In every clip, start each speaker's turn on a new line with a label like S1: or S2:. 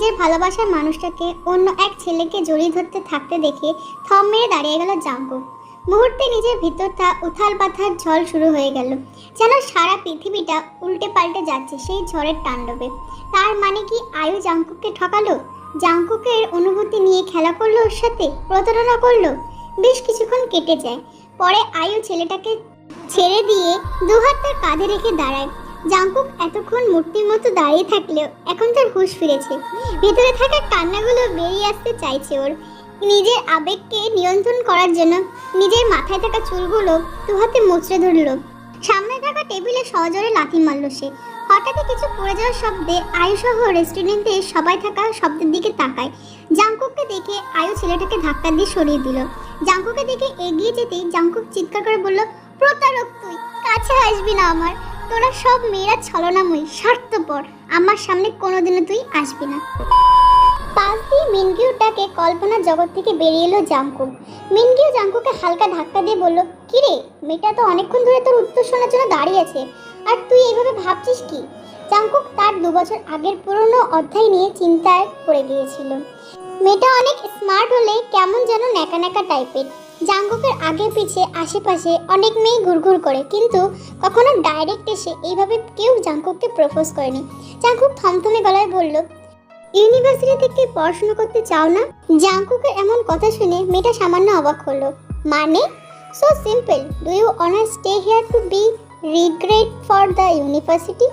S1: নিজের ভালোবাসার মানুষটাকে অন্য এক ছেলেকে জড়িয়ে ধরতে থাকতে দেখে থম মেরে দাঁড়িয়ে গেল জাঙ্কুক। মুহূর্তে নিজের ভিতরটা উথাল পাথার ঝড় শুরু হয়ে গেল, যেন সারা পৃথিবীটা উল্টে পাল্টে যাচ্ছে সেই ঝড়ের তাণ্ডবে। তার মানে কি আয়ু জাঙ্কুককে ঠকালো? জাঙ্কুকের অনুভূতি নিয়ে খেলা করলো, ওর সাথে প্রতারণা করলো। বেশ কিছুক্ষণ কেটে যায়। পরে আয়ু ছেলেটাকে ছেড়ে দিয়ে দুহাত তার কাঁধে রেখে দাঁড়ায়। জাঙ্কুক এতক্ষণ মূর্তির মতো দাঁড়িয়ে থাকলেও এখন তার হুঁশ ফিরেছে। ভেতরে থাকা কান্নাগুলো বেরিয়ে আসতে চাইছে ওর। নিজের আবেগকে নিয়ন্ত্রণ করার জন্য নিজের মাথায় থাকা চুলগুলো দুহাতে মুচড়ে ধরল। সামনে থাকা টেবিলে সজোরে লাথি মারল সে। হঠাৎই কিছু পড়ে যাওয়ার শব্দে আয়ুসহ রেস্টুরেন্টে সবাই থাকা শব্দের দিকে তাকায়। জাঙ্কুককে দেখে আয়ু ছেলেটাকে ধাক্কা দিয়ে সরিয়ে দিল। জাঙ্কুককে দেখে এগিয়ে যেতেই জাঙ্কুক চিৎকার করে বলল, প্রতারক তুই, কাছে আসবি না আমার। তোরা সব মেয়েরা ছলনাময়ী, স্বার্থপর। আমার সামনে কোনোদিনও তুই আসবি না। পাশ দিয়ে মিনগিউটাকে কল্পনার জগৎ থেকে বেরিয়ে এলো জাঙ্কুক। মিনগিউ জাঙ্কুকে হালকা ধাক্কা দিয়ে বলল, কিরে, মেয়েটা তো অনেকক্ষণ ধরে তোর উত্তর শোনার জন্য দাঁড়িয়ে আছে, আর তুই এইভাবে ভাবছিস কি? জাঙ্কুক তার 2 বছর আগের পুরনো অধ্যায় নিয়ে চিন্তায় পড়ে গিয়েছিল। মেয়েটা অনেক স্মার্ট হলে কেমন যেন ন্যাকা ন্যাকা টাইপের। জাঙ্কুকের আগে পিছে আশেপাশে অনেক মেয়ে ঘুরঘুর করে, কিন্তু কখনো ডাইরেক্ট এসে এইভাবে কেউ জাঙ্কুককে প্রপোজ করেনি। জাঙ্কুক থমথমে গলায় বলল, ইউনিভার্সিটি থেকে পড়াশোনা করতে চাও না? জাঙ্কুকের এমন কথা শুনে মেয়েটা সামান্য অবাক হলো। মানে? So simple, do you want stay here to be regret for the university?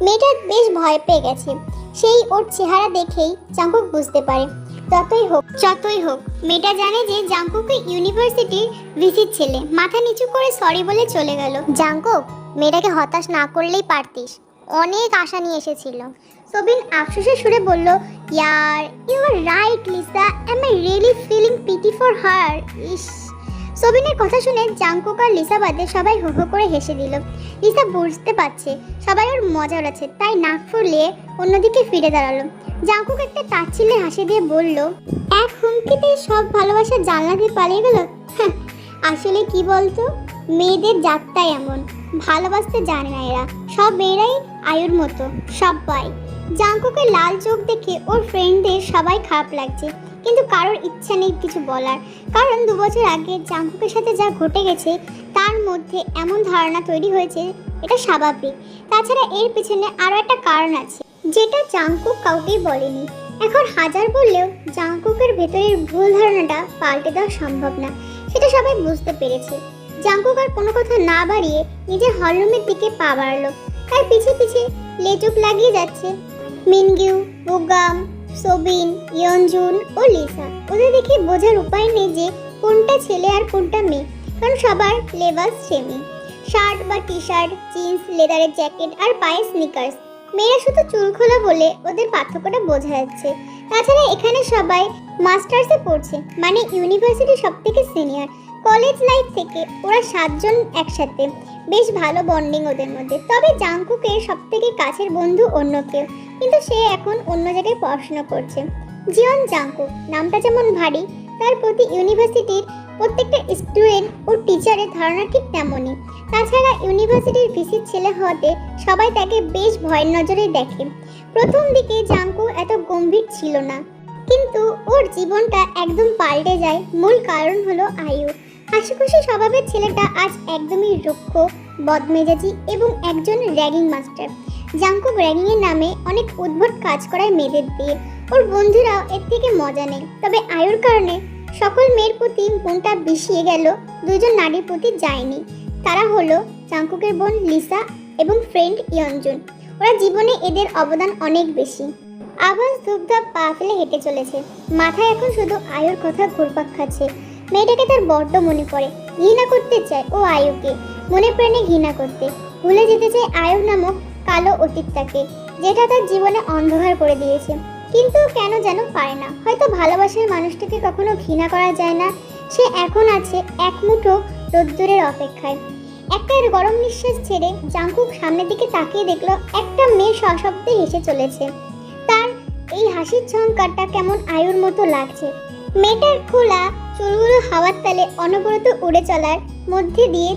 S1: মেয়েটা বেশ ভয় পেয়ে গেছে। সেই ওর চেহারা দেখেই জাঙ্কুক বুঝতে পারে যতই হোক মেয়েটা জানে যে জাঙ্কুকে ইউনিভার্সিটির ভিসির ছেলে। মাথা নিচু করে সরি বলে চলে গেল। জাঙ্কুক, মেয়েটাকে হতাশ না করলেই পারতিস, অনেক আশা নিয়ে এসেছিল। সোবিন আফসোসের সুরে বলল, yeah you are right Lisa, am I really feeling pity for her. ইস। সোবিনের কথা শুনে জাঙ্কুক আর লিসা বাদে সবাই হো হো করে হেসে দিল। লিসা বুঝতে পারছে সবাই ওর মজা উড়াচ্ছে, তাই নাক ফুলিয়ে অন্যদিকে ফিরে দাঁড়ালো। জাঙ্কুক একটা তাচ্ছিল্যে হাসি দিয়ে বলল, এক হুমকিতে সব ভালোবাসা জানলা দিয়ে পালিয়ে গেল। আসলে কি বলতো, মেয়েদের জাতটাই এমন, ভালোবাসতে জানে না এরা। সব মেয়েরাই আয়ুর মতো, সবাই। জাঙ্কুকের লাল চোখ দেখে ওর ফ্রেন্ডদের সবাই খারাপ লাগছে, কিন্তু কারোর ইচ্ছা নেই কিছু বলার। কারণ 2 বছর আগে জাঙ্কুকের সাথে যা ঘটে গেছে তার মধ্যে এমন ধারণা তৈরি হয়েছে, এটা স্বাভাবিক। তাছাড়া এর পিছনে আরও একটা কারণ আছে, যেটা জাঙ্কুক কাউকেই বলেনি। এখন হাজার বললেও জাঙ্কুকের ভেতরের ভুল ধারণাটা পাল্টে দেওয়া সম্ভব না, সেটা সবাই বুঝতে পেরেছে। জাঙ্কুক আর কোনো কথা না বাড়িয়ে নিজের হলরুমের দিকে পা বাড়ালো। তার পিছে পিছে লেচুক লাগিয়ে যাচ্ছে মিনগিউ, বুগাম, সোবিন, ইয়নজুন ও লিসা। ওদের দেখে বোঝার উপায় নেই যে কোনটা ছেলে আর কোনটা মেয়ে, কারণ সবার লেবাস সেমই, শার্ট বা টি শার্ট, জিন্স, লেদারের জ্যাকেট আর পায়ে স্নিকার্স। মেয়েরা শুধু চুল খোলা বলে ওদের পার্থক্যটা বোঝা যাচ্ছে। তাছাড়া এখানে সবাই মাস্টার্সে পড়ছে, মানে ইউনিভার্সিটি সব থেকে সিনিয়র। কলেজ লাইফ থেকে ওরা 7 জন একসাথে, বেশ ভালো বন্ডিং ওদের মধ্যে। তবে জাঙ্কুকের সব থেকে কাছের বন্ধু অন্য কেউ, কিন্তু সে এখন অন্য জায়গায় পড়াশোনা করছে। জিয়ন জাঙ্কুক নামটা যেমন ভারী, তার প্রতি ইউনিভার্সিটির প্রত্যেকটা স্টুডেন্ট ও টিচারের ধারণা ঠিক তেমনই। তাছাড়া ইউনিভার্সিটির ভিসির ছেলে হওয়াতে সবাই তাকে বেশ ভয়ের নজরে দেখে। প্রথম দিকে জাঙ্কুক এত গম্ভীর ছিল না, কিন্তু ওর জীবনটা একদম পাল্টে যায়। মূল কারণ হলো আয়ু। হাসিখুশি স্বভাবের ছেলেটা আজ একদমই রুক্ষ, বদমেজাজি এবং একজন র্যাগিং মাস্টার। জাঙ্কুক র্যাগিংয়ের নামে অনেক উদ্ভট কাজ করায় মেয়েদের দিয়ে। ওর বন্ধুরাও এর থেকে মজা নেয়। তবে আয়ুর কারণে সকল মেয়ের প্রতি মনটা বিষিয়ে গেল, 2 জন নারীর প্রতি যায়নি। তারা হলো জাঙ্কুকের বোন লিসা এবং ফ্রেন্ড ইয়নজুন। ওরা জীবনে এদের অবদান অনেক বেশি। আভাস ধূপধাপ পা ফেলে হেঁটে চলেছে। মাথায় এখন শুধু আয়ুর কথা ঘুরপাক খাচ্ছে। মেয়েটাকে তার বড্ড মনে পড়ে। ঘৃণা করতে চায় ও আয়ুকে, মনে প্রাণে ঘৃণা করতে। ভুলে যেতে চায় আয়ু নামক কালো অতীতটাকে, যেটা তার জীবনে অন্ধকার করে দিয়েছে। কিন্তু কেন যেন পারে না। হয়তো ভালোবাসার মানুষটাকে কখনো ঘৃণা করা যায় না। সে এখন আছে এক মুঠো রোদ্দুরের অপেক্ষায়। একটা গরম নিঃশ্বাস ছেড়ে জাঙ্কুক সামনের দিকে তাকিয়ে দেখলো একটা মেয়ে সশব্দে হেসে চলেছে। তার এই হাসির ঝংকারটা কেমন আয়ুর মতো লাগছে। মেয়েটার খোলা চুলগুলো হাওয়ার তালে অনবরত উড়ে চলার মধ্যে দিয়ে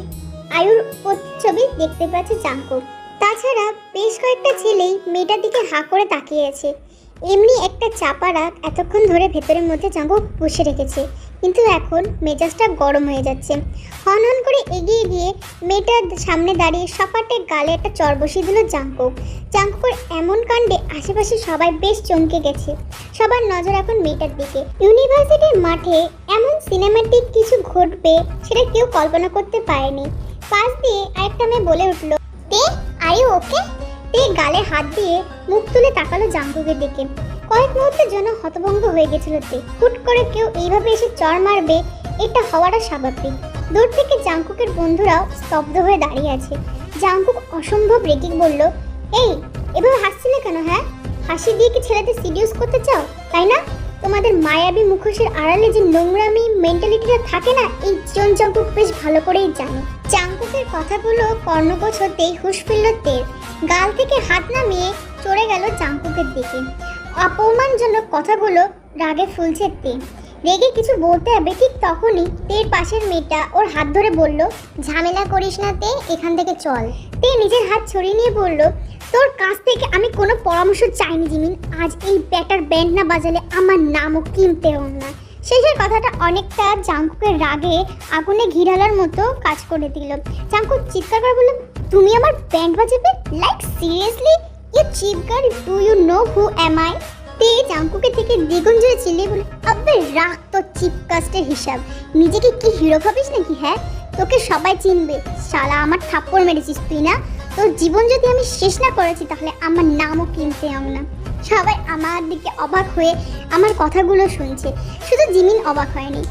S1: আয়ুর প্রতিচ্ছবি দেখতে পাচ্ছে জাঙ্কুক। তাছাড়া বেশ কয়েকটা ছেলেই মেয়েটার দিকে হাঁ করে তাকিয়ে আছে। এমনি একটা চাপা রাগ এতক্ষণ ধরে ভেতরের মধ্যে জাঙ্কুক বসে রেখেছে, কিন্তু এখন মেজাজটা গরম হয়ে যাচ্ছে। হন হন করে এগিয়ে গিয়ে মেয়েটার সামনে দাঁড়িয়ে সপাটে গালে একটা চর বসিয়ে দিল জাঙ্কুক। জাঙ্কুকের এমন কাণ্ডে আশেপাশে সবাই বেশ চমকে গেছে। সবার নজর এখন মেয়েটার দিকে। ইউনিভার্সিটির মাঠে এমন সিনেম্যাটিক কিছু ঘটবে সেটা কেউ কল্পনা করতে পারেনি। পাশ দিয়ে আরেকটা মেয়ে বলে উঠল, তে আর ইউ ওকে? তে গালে হাত দিয়ে মুখ তুলে তাকালো জাঙ্কুকের দিকে। কয়েক মুহূর্তের জন্য হতভম্ব হয়ে গেছিল তে। হুট করে কেউ এইভাবে এসে চর মারবে, এটা হওয়াটা স্বাভাবিক। দূর থেকে জাঙ্কুকের বন্ধুরাও স্তব্ধ হয়ে দাঁড়িয়ে আছে। জাঙ্কুক অসম্ভব রেগে বলল, এই এভাবে হাসছিলে কেন? হ্যাঁ, হাসি দিয়ে কি ছেলেদের সিডিউস করতে চাও, তাই না? তোমাদের মায়াবী মুখোশের আড়ালে যে নোংরামি মেন্টালিটিটা থাকে না, এই জন জাঙ্কুক বেশ ভালো করেই জানে। জাঙ্কুকের কথাগুলো কর্ণগোছ হতেই হুঁশ ফিরল তের। গাল থেকে হাত নামিয়ে চড়ে গেল জাঙ্কুকের দিকে। অপমানজনক কথাগুলো রাগে ফুলছে তে। রেগে কিছু বলতে হবে ঠিক তখনই তের পাশের মেয়েটা ওর হাত ধরে বলল, ঝামেলা করিস না তে, এখান থেকে চল। তে নিজের হাত ছড়িয়ে নিয়ে বলল, তোর কাছ থেকে আমি কোনো পরামর্শ চাইনি জিমিন। আজ এই ব্যাটার ব্যান্ড না বাজালে আমার নামও কিনতেও না। শেষের কথাটা অনেকটা জাঙ্কুকের রাগে আগুনে ঘি ঢালার মতো কাজ করে দিল। জাঙ্কুক চিৎকার করে বলল, তুমি আমার ব্যান্ড বাজাবে? Like seriously you cheap girl, do you know who am I? তে জাঙ্কুকের থেকে দ্বিগুণ জোরে চিল্লিয়ে বলে, আবে রাখ তো চিপ কাস্টের হিসাব। নিজেকে কি হিরো ভাবিস নাকি? হ্যাঁ, তোকে সবাই চিনবে। শালা আমার থাপ্পড় মেরেছিস তুই না? তোর জীবন যদি আমি শেষ না করেছি তাহলে আমার নামও কিনতে হবে না। সবাই আমার দিকে অবাক হয়ে আমার কথাগুলো শুনছে, শুধু জিমিন অবাক হয়নি।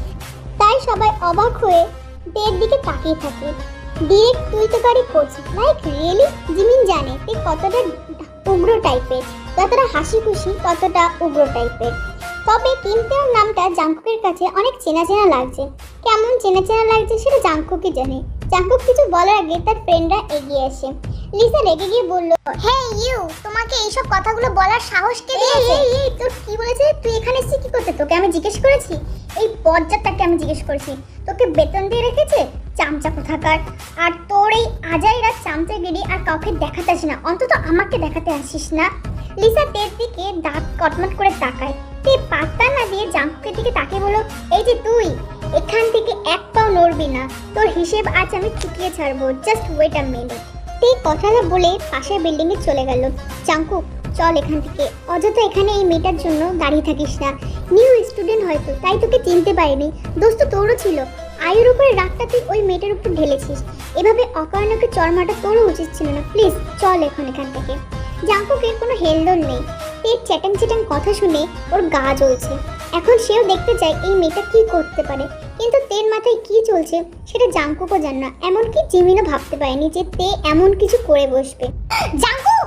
S1: তাই সবাই অবাক হয়ে তের দিকে তাকিয়ে থাকে। ডিরেক্ট তুই তো গাড়ি করছিস, লাইক রিয়েলি? জিমিন জানে তুই কতটা উগ্র টাইপের, যতটা হাসি খুশি ততটা উগ্র টাইপের। তবে কিমতেওর নামটা জাঙ্কুকের কাছে অনেক চেনা চেনা লাগছে। কেমন চেনা চেনা লাগছে সেটা জাঙ্কুকই জানে। জাঙ্কুক কিছু বলার আগে তার ফ্রেন্ডরা এগিয়ে আসে। লিসা রেগে গিয়ে বলল, হে ইউ, তোমাকে এইসব কথাগুলো বলার সাহস কে দিয়েছে? এই তোর কি বলেছে? তুই এখানে এসে কি করতে? তোকে আমি জিজ্ঞেস করেছি? এই বজ্জারটাকে আমি জিজ্ঞেস করেছি। তোকে বেতন দিয়ে রেখেছে চামচা কোথাকার। আর তোর এই আজাইরা চামচাগিরি আর কাউকে দেখাতে আসিস না, অন্তত আমাকে দেখাতে আসিস না। লিসা তের দিকে দাঁত কটমট করে তাকায়। তে পাত্তা না দিয়ে জাঙ্কুকের দিকে তাকিয়ে বলল, এই যে তুই এখান থেকে এক পাও নড়বি না। তোর হিসেব আজ আমি চুকিয়ে ছাড়বো, জাস্ট ওয়েট আ মিনিট। তে কথাটা বলে পাশের বিল্ডিং এ চলে গেল। জাঙ্কুক চল এখান থেকে, অযথা এখানে এই মেয়েটার জন্য দাঁড়িয়ে থাকিস না। নিউ স্টুডেন্ট হয়তো, তাই তোকে চিনতে পারিনি। দোস্ত তোরও ছিল, আয়ুর উপরে রাগটা তুই ওই মেয়েটার উপর ঢেলেছিস। এভাবে অকারণকে চরমাটা তোরও উচিত ছিল না। প্লিজ চল এখান থেকে। জাঙ্কুকের কোনো হেলদোল নেই। তের চ্যাটাং চ্যাটাং কথা শুনে ওর গা জ্বলছে। এখন সেও দেখতে চায় এই মেয়েটা কি করতে পারে, কিন্তু তের মাথায় কি চলছে সেটা জাঙ্কুকও জানে না। এমনকি জিমিনও ভাবতে পারেনি যে তে এমন কিছু করে বসবে। জাঙ্কুক!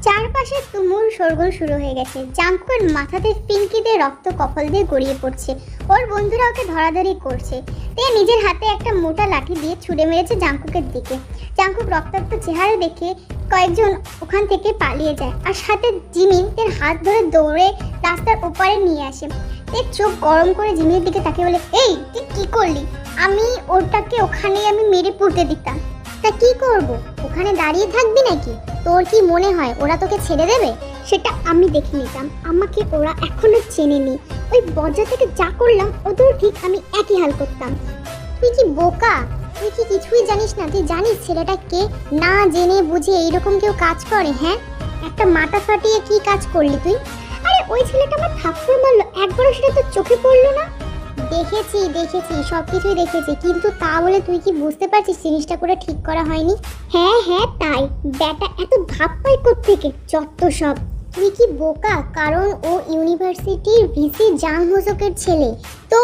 S1: চারপাশে তুমুল শোরগোল শুরু হয়ে গেছে। জাঙ্কুকের মাথাতে ফিনকিদের রক্ত কপাল দিয়ে গড়িয়ে পড়ছে। ওর বন্ধুরা ওকে ধরাধরি করছে। তে নিজের হাতে একটা মোটা লাঠি দিয়ে ছুঁড়ে মেরেছে জাঙ্কুকের দিকে। জাঙ্কুক রক্তাক্ত চেহারা দেখে কয়েকজন ওখান থেকে পালিয়ে যায়, আর সাথে জিমিন তের হাত ধরে দৌড়ে রাস্তার ওপারে নিয়ে আসে। তের চোখ গরম করে জিমিনের দিকে তাকিয়ে বলে, এই তুই কি করলি? আমি ওটাকে ওখানে আমি মেরে পুঁতে দিতাম। তা কি করব? ওখানে দাঁড়িয়ে থাকবি নাকি? তোর কি মনে হয় ওরা তোকে ছেড়ে দেবে? সেটা আমি দেখে নিতাম। আমাকে ওরা এখনো চেনেনি। ওই বজ্জা থেকে যা করলাম ওদেরও ঠিক আমি একই হাল করতাম। তুই কি বোকা? তুই কি কিছুই জানিস না? তুই জানিস ছেলেটা কে? না জেনে বুঝে এইরকম কেউ কাজ করে? হ্যাঁ, একটা মাথা ফাটিয়ে কি কাজ করলি তুই? আরে ওই ছেলেটা আমার থাপ্পড় মারলো, একবারও সেটা তোর চোখে পড়লো না? দেখেছি সব কিছুই দেখেছি, কিন্তু তা বলে তুই কি বুঝতে পারছিস জিনিসটা করে ঠিক করা হয়নি? হ্যাঁ তাই। ব্যাটা এত ভাব পাই কোত্থেকে? যত সব। তুই কি বোকা? কারণ ও ইউনিভার্সিটির ভিসি জাং হোসকের ছেলে। তো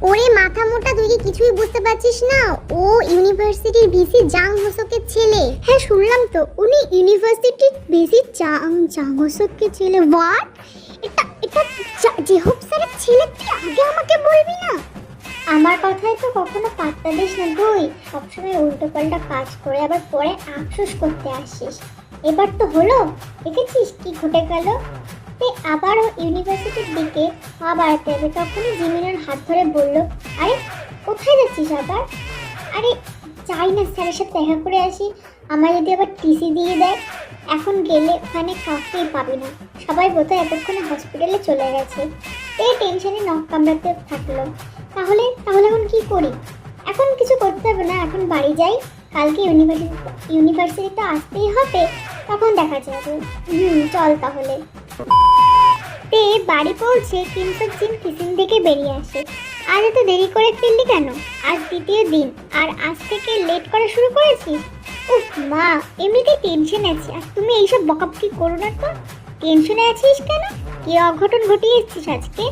S1: ওরে মাথা মোটা, তুই কি কিছুই বুঝতে পারছিস না? ও ইউনিভার্সিটির ভিসি জাং হোসকের ছেলে। হ্যাঁ শুনলাম তো, উনি ইউনিভার্সিটির ভিসি জাং হোসকের ছেলে। হোয়াট? এটা জেহব স্যারের ছেলে? তুই আগে আমাকে বলবি না? আমার কথায় তো কখনো পাত্তা দিস না তুই। সবসময় উল্টো পাল্টা কাজ করে আবার পরে আফসোস করতে আসিস। এবার তো হলো, দেখেছিস কি ঘটে গেল। তুই আবারও ইউনিভার্সিটির দিকে পা বাড়াতে হবে, তখনই জিমিনের হাত ধরে বলল, আরে কোথায় যাচ্ছিস আবার? আরে চাই না স্যারের সাথে দেখা করে আসি, আমার যদি আবার টিসি দিয়ে দেয়। এখন গেলে ওখানে কাউকেই পাবি না, সবাই বোধহয় এতক্ষণে হসপিটালে চলে গেছে। এই টেনশনে নখ কামড়াতে থাকলো। তাহলে তাহলে এখন কি করি? এখন কিছু করতে হবে না, এখন বাড়ি যাই, কালকে ইউনিভার্সিটিতে আসতেই হবে, তখন দেখা যাবে। চল তাহলে। তে বাড়ি পৌঁছে কিমসক জিন কিচেন থেকে বেরিয়ে আসে। আজ এত দেরি করে ফিরলি কেন? আজ দ্বিতীয় দিন আর আজ থেকে লেট করা শুরু করেছিস? উফ মা, এমনিতেই টেনশন আছে, আর তুমি এইসব বকাবকি করো না তো। টেনশনে আছিস কেন? কি অঘটন ঘটিয়ে এসেছিস আজকে?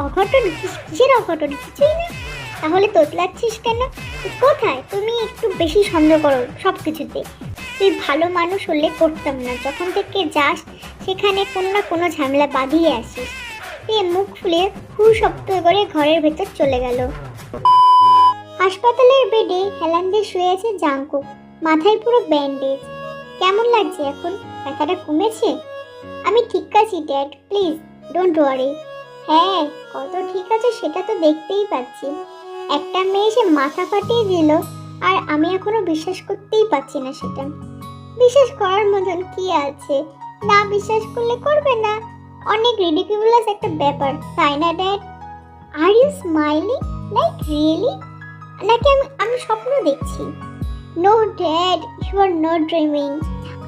S1: অঘটন? কিসের অঘটন? কিছুই না। তাহলে তোতলাচ্ছিস কেন? কোথায়? তুমি একটু বেশি সন্দেহ করো সব কিছুতে। তুই ভালো মানুষ হলে করতাম না, যখন থেকে যাস সেখানে কোনো না কোনো ঝামেলা বাঁধিয়ে আসিস। তুই মুখ ফুলে হু শব্দ করে ঘরের ভেতর চলে গেল। হাসপাতালের বেডে হেলান দিয়ে শুয়ে আছে জাংকুক, মাথায় পুরো ব্যান্ডেজ। কেমন লাগছে এখন? ব্যথাটা কমেছে? আমি ঠিক আছি ড্যাড, প্লিজ ডোন্ট ওয়ারি। হ্যাঁ, কত ঠিক আছে সেটা তো দেখতেই পাচ্ছি। একটা মেয়ে এসে মাথা ফাটিয়ে দিল, আর আমি এখনো বিশ্বাস করতেই পারছি না সেটা। বিশ্বাস করার মতন কি আছে? না বিশ্বাস করলে করবে না, অনেক রিডিকুলাস একটা ব্যাপার, তাই না dad? Are you smiling like really, নাকি আমি স্বপ্ন দেখছি? No dad, you are not dreaming.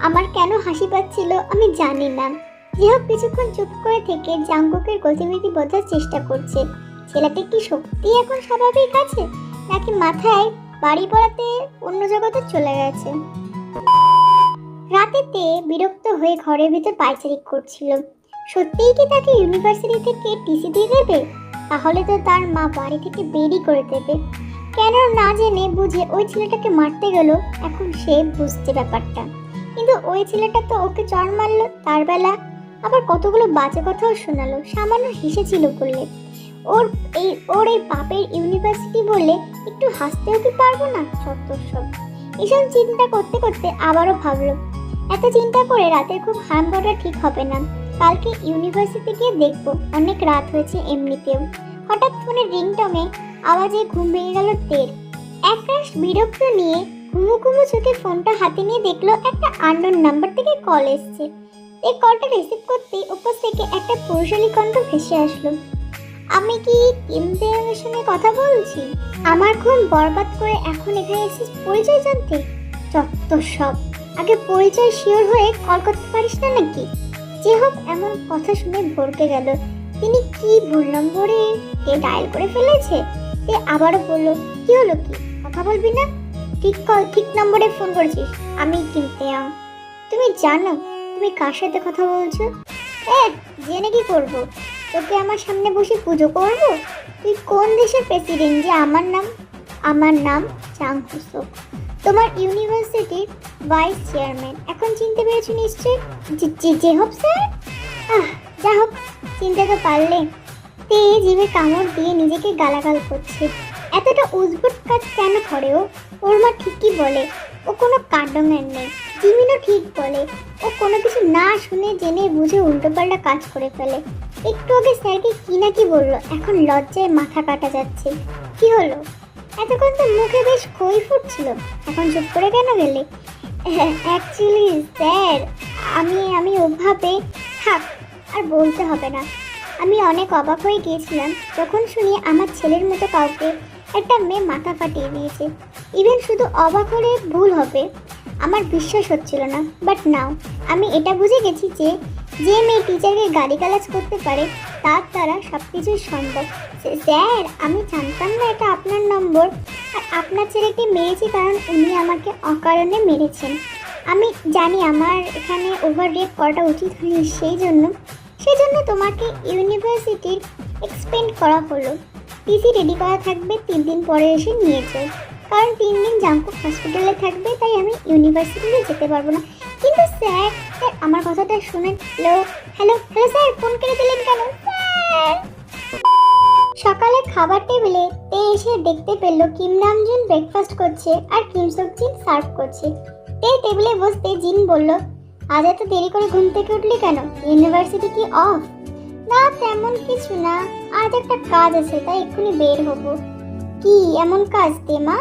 S1: আমার কেন হাসি পাচ্ছিল আমি জানি না। যে হোক, কিছুক্ষণ চুপ করে থেকে জাংকুকের গতিবিধি বোঝার চেষ্টা করছে। ছেলেটা কি সত্যি এখন স্বাভাবিক আছে, নাকি মাথায় বাড়ি পড়াতে অন্য জগতে চলে গেছে? রাতেতে বিরক্ত হয়ে ঘরের ভিতর পায়চারি করছিল। সত্যিই কি তাকে ইউনিভার্সিটি থেকে টিসি দিয়ে দেবে? তাহলে তো তার মা বাড়ি থেকে বেরই করে দেবে। কেন না জেনে বুঝে ওই ছেলেটাকে মারতে গেল, এখন সে বুঝছে ব্যাপারটা। কিন্তু ওই ছেলেটা তো ওকে চড় মারলো, তার বেলা আবার কতগুলো বাজে কথাও শোনালো, সামান্য হেসেছিল বললে। ওর এই পাপের ইউনিভার্সিটি বললে একটু হাসতেও কি পারবো না? চত্বর সব। এসব চিন্তা করতে করতে আবারও ভাবলো, এত চিন্তা করে রাতের খুব হারাম করা ঠিক হবে না। কালকে ইউনিভার্সিটি গিয়ে দেখবো, অনেক রাত হয়েছে এমনিতেও। হঠাৎ ফোনের রিংটনে আওয়াজে ঘুম ভেঙে গেল তের। একরাশ বিরক্ত নিয়ে ঘুমু ঘুমু চোখে ফোনটা হাতে নিয়ে দেখলো একটা আননোন নাম্বার থেকে কল এসছে। এই কলটা রিসিভ করতেই উপর থেকে একটা পুরুষালী কণ্ঠ ভেসে আসলো। আমি কি কিম দেওয়ার সঙ্গে কথা বলছি? আমার ঘুম বরবাদ করে এখন এখানে এসেছিস পরিচয় জানতে? চত্বর সব। আগে পরিচয় শিওর হয়ে কল করতে পারিস না নাকি? যে হোক, এমন কথা শুনে ভরকে গেল। তিনি কি ভুল নম্বরে ডায়াল করে ফেলেছে? সে আবারও বলল, কি হলো, কি কথা বলবি না? ঠিক নম্বরে ফোন করেছিস। আমি কিনতে তুমি জানো তুমি কার সাথে কথা বলছো? জেনে কি করবো? তোকে আমার সামনে বসে পুজো করব? তুই কোন দেশের প্রেসিডেন্ট যে আমার নাম চাং হুসোক, তোমার ইউনিভার্সিটির ভাইস চেয়ারম্যান। এখন চিনতে পেরেছো নিশ্চয়ই? জি হোক স্যার। যা হোক, চিনতে তো পারলে। তে জিভে কামড় দিয়ে নিজেকে গালাগাল করছে। এতটা উদ্ভট কাজ কেন করে ও? ওর মা ঠিকই বলে, ও কোনো কাণ্ডজ্ঞান নেই। জিমিনও ঠিক বলে, ও কোনো কিছু না শুনে জেনে বুঝে উল্টোপাল্টা কাজ করে ফেলে। একটু আগে স্যারকে কি না কি বললো, এখন লজ্জায় মাথা কাটা যাচ্ছে। কি হলো? এতক্ষণ তো মুখে বেশ খই ফুটছিল, এখন চুপ করে কেন গেলে? অ্যাকচুয়ালি স্যার, আমি ওভাবে থাক, আর বলতে হবে না। আমি অনেক অবাক হয়ে গিয়েছিলাম যখন শুনি আমার ছেলের মতো কাউকে একটা মেয়ে মাথা ফাটিয়ে দিয়েছে। ইভেন শুধু অবাক হলে ভুল হবে, আমার বিশ্বাস হচ্ছিল না। বাট নাও আমি এটা বুঝে গেছি যে মেয়ে টিচারকে গালিগালাজ করতে পারে তার দ্বারা সব কিছুই সম্ভব। স্যার, আমি জানতাম না এটা আপনার নম্বর, আর আপনার ছেলেকে মেরেছি কারণ উনি আমাকে অকারণে মেরেছেন। আমি জানি আমার এখানে ওভার রিয়েক্ট করাটা উচিত হয়নি, সেই জন্য তোমাকে ইউনিভার্সিটির এক্সপেন্ড করা হলো। টিসি রেডি করা থাকবে, 3 দিন পরে এসে নিয়ে যাও। কারণ 3 দিন জাংকুক হসপিটালে থাকবে, তাই আমি ইউনিভার্সিটিতে যেতে পারবো না। কিন্তু স্যার আমার কথাটা শুনে হ্যালো স্যার, ফোন করে দিলেন কেন স্যার? সকালে খাবার টেবিলে তে এসে দেখতে পেল কিম নামজুন ব্রেকফাস্ট করছে আর কিম সক জিন সার্ভ করছে। তে টেবিলে বসতে জিন বলল, আজ এত দেরি করে ঘুম থেকে উঠলি কেন? ইউনিভার্সিটি কি অফ? না তেমন কিছু না, আজ একটা কাজ আছে তাই এক্ষুনি বের হব। কি এমন কাজ তে মা?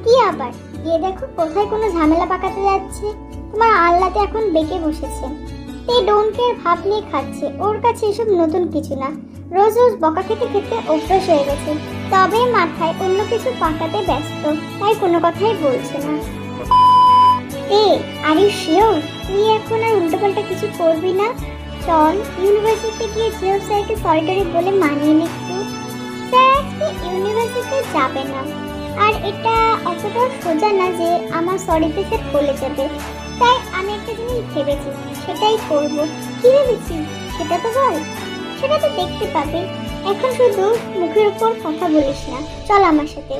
S1: কি আবার? গিয়ে দেখো কোথায় কোনো ঝামেলা পাকাতে যাচ্ছে। তোমার আল্লাতে এখন বেঁকে বসেছে। তে ডোন্ট কেয়ার ভাব নিয়ে খাচ্ছে। ওর কাছে এসব নতুন কিছু না। রোজ রোজ বকা খেতে খেতে অভ্যাস হয়ে গেছে। তবে মাথায় অন্য কিছু পাকাতে ব্যস্ত, তাই কোনো কথাই বলছে না। তে আর ইউ শিওর তুই এখন আর উল্টোপাল্টা কিছু করবি না? চল ইউনিভার্সিটিতে গিয়ে জিও স্যারকে সরি টরি বলে মানিয়ে নে একটু। স্যার আজকে ইউনিভার্সিটিতে যাবে না, আর এটা অতটাও সোজা না যে আমার সরিতে স্যার বলে যাবে। তাই আমি একটা জিনিস ভেবেছি, সেটাই করব। কি ভেবেছি সেটা তো বল। সেটা তো দেখতে পাবে। এখন শুধু মুখের উপর কথা বলিস না, চল আমার সাথে।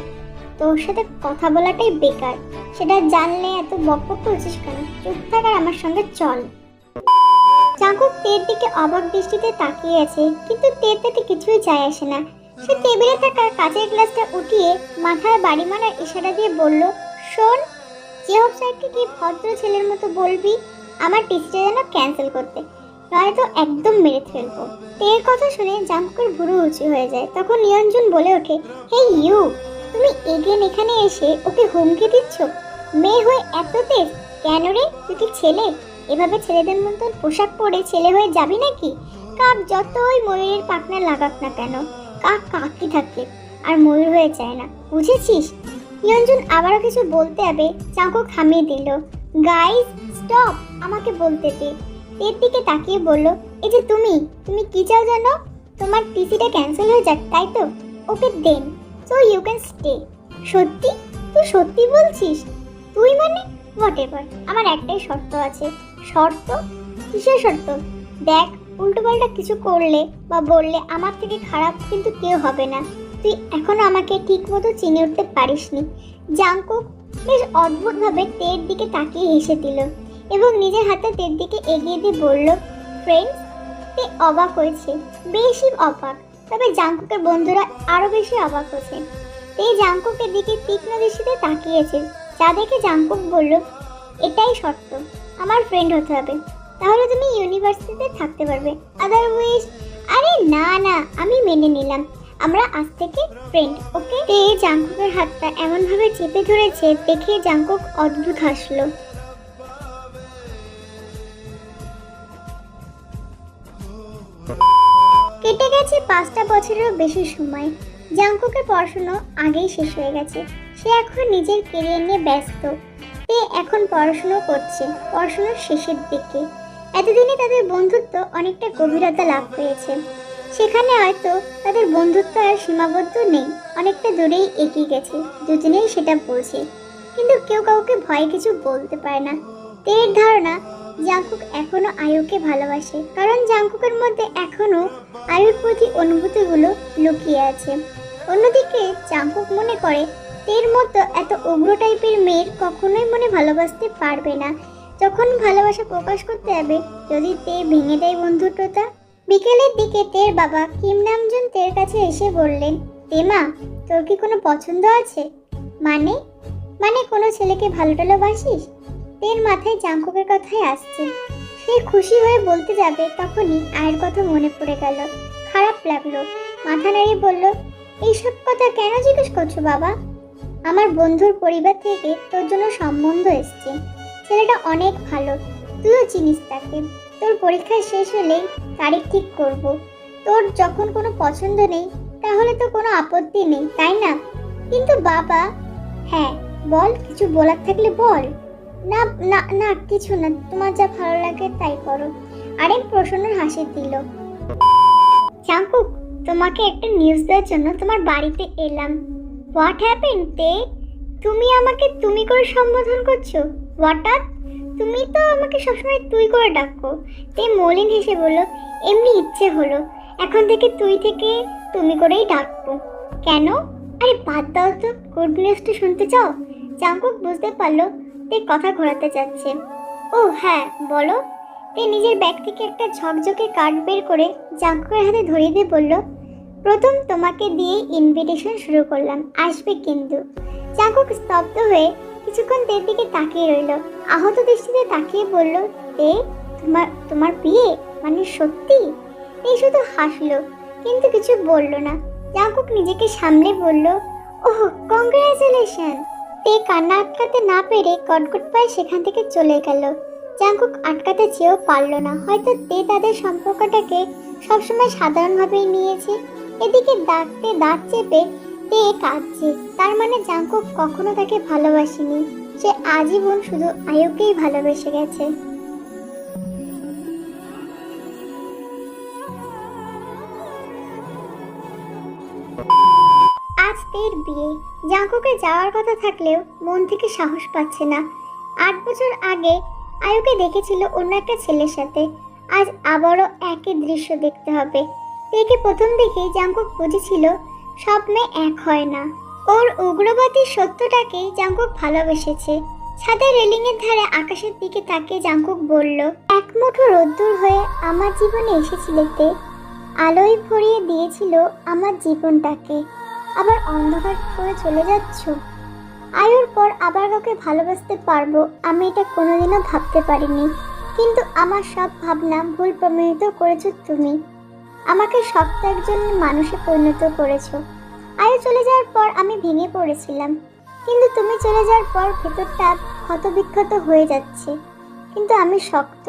S1: তোর সাথে কথা বলাটাই বেকার, সেটা জানলে এত বকবক করছিস কেন? চুপ থাক আর আমার সঙ্গে চল। জাঙ্কুক তের দিকে অবাক দৃষ্টিতে তাকিয়ে আছে, কিন্তু তের তাতে কিছুই যায় আসে না। সে টেবিলে থাকা কাঁচের গ্লাসটা উঠিয়ে মাথায় বাড়ি মারার ইশারা দিয়ে বলল, শোন, জিওপ স্যারকে কি ভদ্র ছেলের মতো বলবি আমার টিস্টটা যেন ক্যান্সেল করতে, নয়তো একদম মেরে ফেলবো। তের কথা শুনে জাঙ্কুকের ভুরু উঁচু হয়ে যায়। তখন নিরঞ্জন বলে ওঠে, হে ইউ, তুমি এগেন এখানে এসে ওকে হুমকি দিচ্ছ? মেয়ে হয়ে এত তেজ কেন রে? তুই কি ছেলে? এভাবে ছেলেদের মতন পোশাক পরে ছেলে হয়ে যাবি নাকি? কাক যতই ময়ূরের পাখনা লাগাক না কেন, কাক কাকই থাকে, আর ময়ূর হয়ে যায় না, বুঝেছিস? নিরঞ্জন আবারও কিছু বলতে যাবে, জাঙ্কুক থামিয়ে দিল। গাইস স্টপ, আমাকে বলতে দে। এর দিকে তাকিয়ে বলল, এই যে তুমি তুমি কি চাও জানো? তোমার টিসিটা ক্যান্সেল হয়ে যাক, তাই তো? ওকে দেন, সো ইউ ক্যান স্টে। সত্যি? তুই সত্যি বলছিস? তুই মানে? হোয়াটএভার, আমার একটাই শর্ত আছে। শর্ত? কিসের শর্ত? দেখ, উল্টোপাল্টা কিছু করলে বা বললে আমার থেকে খারাপ কিন্তু কেউ হবে না। তুই এখনো আমাকে ঠিক মতো চিনে উঠতে পারিসনি। জাঙ্কুক বেশ অদ্ভুতভাবে তের দিকে তাকিয়ে হেসে দিল এবং নিজের হাতে তের দিকে এগিয়ে দিয়ে বলল, ফ্রেন্ডস। তে অবাক হয়েছে, বেশি অবাক। তবে জাঙ্কুকের বন্ধুরা আরো বেশি অবাক হয়েছে। তে জাঙ্কুকের দিকে তীক্ষ্ণ দৃষ্টিতে তাকিয়েছে, যা দেখে জাঙ্কুক বলল, এটাই শর্ত, আমার ফ্রেন্ড হতে হবে, তাহলে তুমি ইউনিভার্সিটিতে থাকতে পারবে। আদারওয়াইজ? আরে না না, আমি মেনে নিলাম, আমরা আজ থেকে ফ্রেন্ড, ওকে? তে জাঙ্কুকের হাতটা এমনভাবে চেপে ধরেছে দেখে জাঙ্কুক অদ্ভুত হাসলো। কেটে গেছে 5টা বছরেরও বেশি সময়। জাঙ্কুকের পড়াশুনো আগেই শেষ হয়ে গেছে। সে এখন নিজের কেরিয়ার নিয়ে ব্যস্ত। তে এখন পড়াশুনো করছে, পড়াশোনার শেষের দিকে। এতদিনে তাদের বন্ধুত্ব অনেকটা গভীরতা লাভ করেছে। সেখানে হয়তো তাদের বন্ধুত্ব আর সীমাবদ্ধ নেই, অনেকটা দূরেই এগিয়ে গেছে, দুজনেই সেটা বোঝে। কিন্তু কেউ কাউকে ভয়ে কিছু বলতে পারে না। তের ধারণা জাঙ্কুক এখনো আয়ুকে ভালোবাসে, কারণ জাঙ্কুকের মধ্যে এখনো আয়ুর প্রতি অনুভূতিগুলো লুকিয়ে আছে। অন্যদিকে জাঙ্কুক মনে করে তের মতো এত উগ্র টাইপের মেয়ের কখনোই মনে ভালোবাসতে পারবে না। যখন ভালোবাসা প্রকাশ করতে যাবে, যদি তে ভেঙে দেয় বন্ধুত্বটা। বিকেলের দিকে তের বাবা কিম নামজুন তের কাছে এসে বললেন, তেমা, তোর কি কোনো পছন্দ আছে? মানে? মানে কোনো ছেলেকে ভালো টালোবাসিস? তের মাথায় জাঙ্কুকের কথাই আসছে। সে খুশি হয়ে বলতে যাবে, তখনই আয়ের কথা মনে পড়ে গেল। খারাপ লাগলো, মাথা নাড়িয়ে বলল, এইসব কথা কেন জিজ্ঞেস করছো বাবা? আমার বন্ধুর পরিবার থেকে তোর জন্য সম্বন্ধ এসছে। ছেলেটা অনেক ভালো, তুইও চিনিস তাকে। তোর পরীক্ষা শেষ হলেই তারিখ ঠিক করব। তোর যখন কোনো পছন্দ নেই, তাহলে তো কোনো আপত্তি নেই, তাই না? কিন্তু বাবা। হ্যাঁ বল, কিছু বলার থাকলে বল। না না না, কিছু না, তোমার যা ভালো লাগে তাই করো। আরেক প্রসন্নর হাসি দিল। জাঙ্কুক, তোমাকে একটা নিউজ দেওয়ার জন্য তোমার বাড়িতে এলাম। হোয়াট হ্যাপেন তে? তুমি আমাকে তুমি করে সম্বোধন করছো? হঠাৎ? তুমি তো আমাকে সবসময় তুই করে ডাকো। তে মলিন হেসে বলল, এমনি ইচ্ছে হলো, এখন থেকে তুই থেকে তুমি করেই ডাকবো। কেন? আরে বাদ দাও তো, গুড নিউজটা শুনতে চাও? জাঙ্কুক বুঝতে পারলো তে কথা ঘোরাতে যাচ্ছে। ও হ্যাঁ বলো। তে নিজের ব্যাগ থেকে একটা ঝকঝকে কার্ড বের করে জাঙ্কুকের হাতে ধরিয়ে দিয়ে বলল, প্রথম তোমাকে দিয়ে ইনভিটেশন শুরু করলাম, আসবে কিন্তু। জাঙ্কুক স্তব্ধ হয়ে কিছুক্ষণ তের দিকে তাকিয়ে রইল, আহত দৃষ্টিতে তাকিয়ে বলল, তে তোমার বিয়ে মানে সত্যি? তে শুধু হাসলো, কিন্তু কিছু বলল না। জাঙ্কুক নিজেকে সামলে বলল, ওহ কংগ্রাচুলেশন। তে কান্না আটকাতে না পেরে কটকট পায়ে সেখান থেকে চলে গেল। জাংকুক আটকাতে চেয়েও পারল না। হয়তো তে তাদের সম্পর্কটাকে সবসময় সাধারণভাবেই নিয়েছে। এদিকে দাঁতে দাঁত চেপে তে কাঁদছে। তার মানে জাংকুক কখনো তাকে ভালোবাসেনি, সে আজীবন শুধু আয়ুকেই ভালোবেসে গেছে। আজ তের বিয়ে। জাংকুকের যাওয়ার কথা থাকলেও মন থেকে সাহস পাচ্ছে না। 8 বছর আগে আয়ুকে দেখেছিল অন্য একটা ছেলের সাথে। আজ আবারও একই দৃশ্য দেখতে হবে। তেকে প্রথম দেখেই জাংকুক বুঝেছিল সব মেয়ে এক হয় না। ওর উগ্রবাদী সত্যটাকে জাংকুক ভালোবেসেছে। ছাদের রেলিংয়ের ধারে আকাশের দিকে তাকিয়ে জাংকুক বলল, এক মুঠো রোদ্দুর হয়ে আমার জীবনে এসেছিলে তে। আলোয় ভরিয়ে দিয়েছিল আমার জীবনটাকে, আবার অন্ধকার করে চলে যাচ্ছ। আয়ুর পর আবার কাউকে ভালোবাসতে পারবো আমি এটা কোনোদিনও ভাবতে পারিনি, কিন্তু আমার সব ভাবনা ভুল প্রমাণিত করেছো তুমি। আমাকে শক্ত একজন মানুষে পরিণত করেছো। আয়ু চলে যাওয়ার পর আমি ভেঙে পড়েছিলাম, কিন্তু তুমি চলে যাওয়ার পর ভেতরটা ক্ষতবিক্ষত হয়ে যাচ্ছে। কিন্তু আমি শক্ত,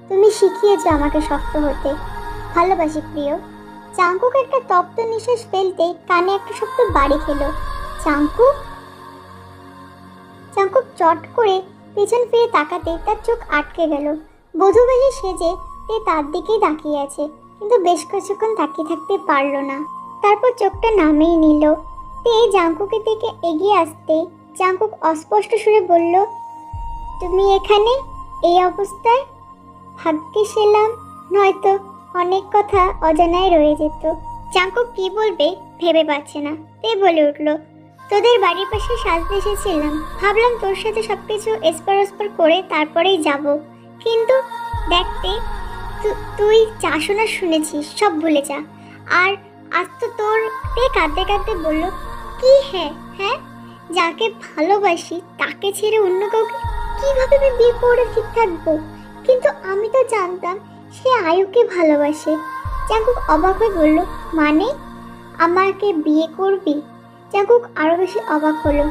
S1: তুমি শিখিয়েছো আমাকে শক্ত হতে। ভালোবাসি প্রিয়। জাংকুক একটা তপ্ত নিঃশ্বাস ফেলতেই কানে একটা শব্দ বাড়ি খেলো। জাংকুক। জাংকুক চট করে পেছন ফিরে তাকাতে তার চোখ আটকে গেল। বধূ বেশি সেজে তে তার দিকেই তাকিয়ে আছে, কিন্তু বেশ কিছুক্ষণ তাকিয়ে থাকতে পারল না। তারপর চোখটা নামেই নিল। তে জাংকুকের দিকে এগিয়ে আসতে জাংকুক অস্পষ্ট সুরে বলল, তুমি এখানে এই অবস্থায়? ভাগ্যিস এলাম, নয়তো অনেক কথা অজানায় রয়ে যেত। জাংকুক কি বলবে ভেবে পাচ্ছে না। তে বলে উঠল, তোদের বাড়ির পাশে সাজতে এসেছিলাম, ভাবলাম তোর সাথে সবকিছু এসপার ওসপার করে তারপরেই যাব, কিন্তু দেখতে তুই যা শোনা শুনেছিস সব ভুলে যা। আর আজ তো তোর। তে কাঁদতে কাঁদতে বলল, কি হ্যাঁ হ্যাঁ, যাকে ভালোবাসি তাকে ছেড়ে অন্য কাউকে কিভাবে আমি বিয়ে করে ঠিক থাকবো? কিন্তু আমি তো জানতাম সে আয়ুকে ভালোবাসে। জাংকুক অবাক হয়ে বলল, মানে আমাকে বিয়ে করবি? জাংকুক আরো বেশি অবাক হলো।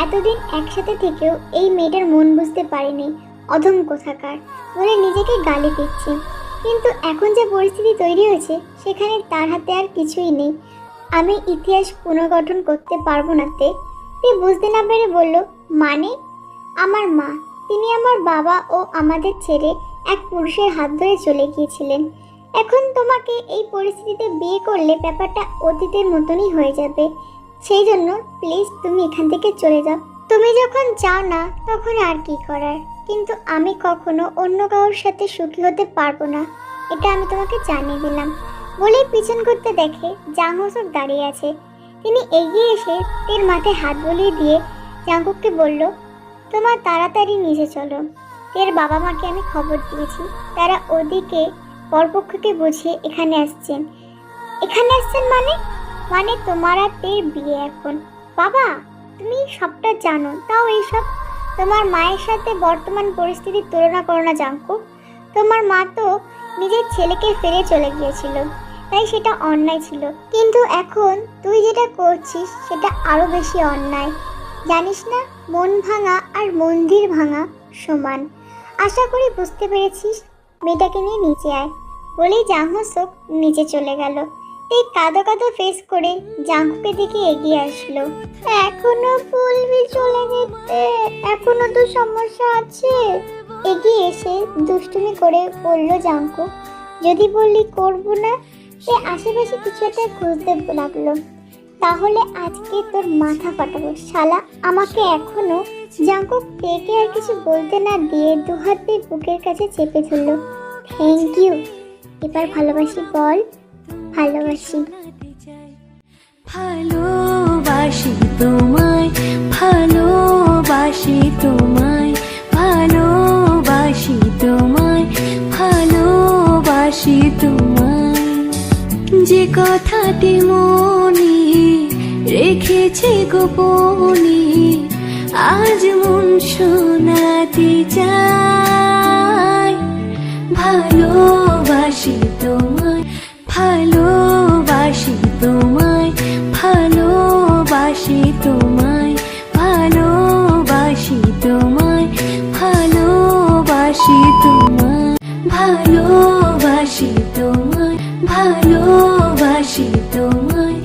S1: এতদিন একসাথে থেকেও এই মেয়েটার মন বুঝতে পারেনি। অধম কোথাকার বলে নিজেকে গালি দিচ্ছে, কিন্তু এখন যে পরিস্থিতি তৈরি হয়েছে সেখানে তার হাতে আর কিছুই নেই। আমি ইতিহাস পুনর্গঠন করতে পারবো না তে। বুঝতে না পেরে বলল, মানে আমার মা, তিনি আমার বাবা ও আমাদের ছেড়ে এক পুরুষের হাত ধরে চলে গিয়েছিলেন। এখন তোমাকে এই পরিস্থিতিতে বিয়ে করলে ব্যাপারটা অতীতের মতনই হয়ে যাবে। সেই জন্য প্লিজ তুমি এখান থেকে চলে যাও। তুমি যখন চাও না তখন আর কি করার, কিন্তু আমি কখনো অন্য কারোর সাথে সুখী হতে পারবো না, এটা আমি তোমাকে জানিয়ে দিলাম। বলেই পিছন করতে দেখে জাংকুক দাঁড়িয়ে আছে। তিনি এগিয়ে এসে তের মাথায় হাত বুলিয়ে দিয়ে জাংকুককে বলল, তোমার তাড়াতাড়ি নিচে চলো। তের বাবা মাকে আমি খবর দিয়েছি, তারা ওদিকে বরপক্ষকে বুঝিয়ে এখানে আসছেন। এখানে আসছেন মানে? মানে তোমার আর তের বিয়ে এখন। বাবা, তুমি সবটা জানো, তাও এইসব। তোমার মায়ের সাথে বর্তমান পরিস্থিতির তুলনা করো না জাংকুক। তোমার মা তো নিজের ছেলেকে ফেলে চলে গিয়েছিল, তাই সেটা অন্যায় ছিল, কিন্তু এখন তুই যেটা করছিস সেটা আরো বেশি অন্যায়। জানিস না, মন ভাঙা আর মন্দির ভাঙা সমান। আশা করি বুঝতে পেরেছিস। মেয়েটাকে নিয়ে নিচে আয়। বলেই জাংকুক নিচে চলে গেল। এই কাঁদো কাঁদো ফেস করে জাংকুকের দিকে এগিয়ে আসলো। এখনো বলবি চলে যেতে? এখনো তো সমস্যা আছে। এগিয়ে এসে দুষ্টুমি করে বলল জাংকুক, যদি বললি করবো না। সে আশেপাশে কিছু একটা খুঁজতে লাগলো। তাহলে আজকে তোর মাথা ফাটাবো শালা। আমাকে এখনো। জাংকুক তেকে আর কিছু বলতে না দিয়ে দুহাতে বুকের কাছে চেপে ধরলো। Thank you. এবার ভালোবাসি বল। ভালোবাসি।
S2: ভালোবাসি তোমায়, ভালোবাসি তোমায়, ভালোবাসি তোমায়, ভালোবাসি তোমায়। যে কথাটি মনে রেখেছি গোপনে, আজ মন শোনাতে চাই। ভালোবাসি তোমায়, ভালোবাসি তোমায়, ভালোবাসি তোমায়, ভালো ভালোবাসি তোমায়, ভালোবাসি তোমায়।